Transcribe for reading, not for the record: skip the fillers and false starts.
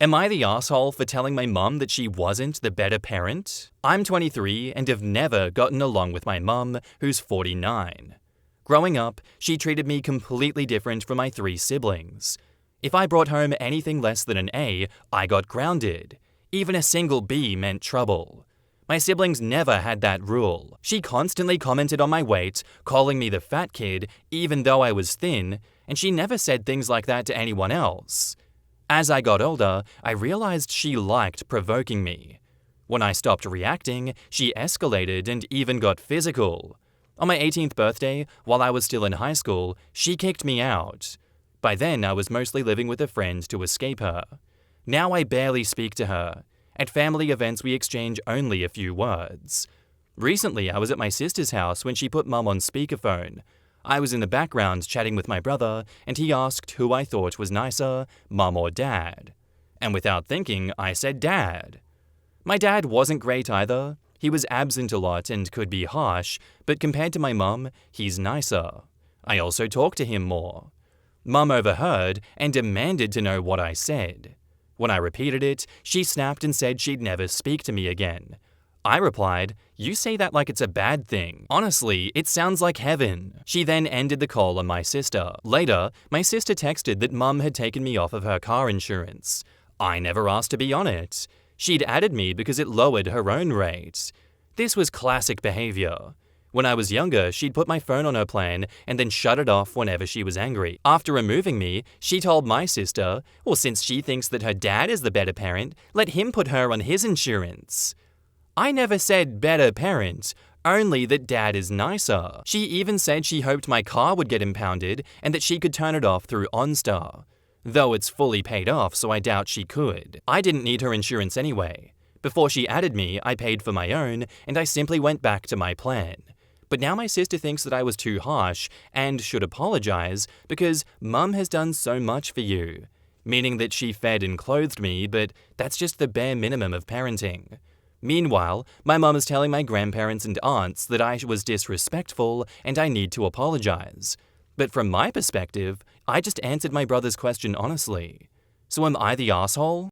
Am I the asshole for telling my mum that she wasn't the better parent? I'm 23 and have never gotten along with my mum, who's 49. Growing up, she treated me completely different from my 3 siblings. If I brought home anything less than an A, I got grounded. Even a single B meant trouble. My siblings never had that rule. She constantly commented on my weight, calling me the fat kid, even though I was thin, and she never said things like that to anyone else. As I got older, I realized she liked provoking me. When I stopped reacting, she escalated and even got physical. On my 18th birthday, while I was still in high school, she kicked me out. By then, I was mostly living with a friend to escape her. Now I barely speak to her. At family events, we exchange only a few words. Recently, I was at my sister's house when she put Mum on speakerphone. I was in the background chatting with my brother, and he asked who I thought was nicer, Mum or Dad. And without thinking, I said Dad. My dad wasn't great either. He was absent a lot and could be harsh, but compared to my mum, he's nicer. I also talked to him more. Mum overheard and demanded to know what I said. When I repeated it, she snapped and said she'd never speak to me again. I replied, "You say that like it's a bad thing. Honestly, it sounds like heaven." She then ended the call on my sister. Later, my sister texted that Mum had taken me off of her car insurance. I never asked to be on it. She'd added me because it lowered her own rate. This was classic behavior. When I was younger, she'd put my phone on her plan and then shut it off whenever she was angry. After removing me, she told my sister, well, since she thinks that her dad is the better parent, let him put her on his insurance. I never said better parent, only that Dad is nicer. She even said she hoped my car would get impounded and that she could turn it off through OnStar. Though it's fully paid off, so I doubt she could. I didn't need her insurance anyway. Before she added me, I paid for my own, and I simply went back to my plan. But now my sister thinks that I was too harsh and should apologize because Mum has done so much for you. Meaning that she fed and clothed me, but that's just the bare minimum of parenting. Meanwhile, my mum is telling my grandparents and aunts that I was disrespectful and I need to apologize. But from my perspective, I just answered my brother's question honestly. So am I the asshole?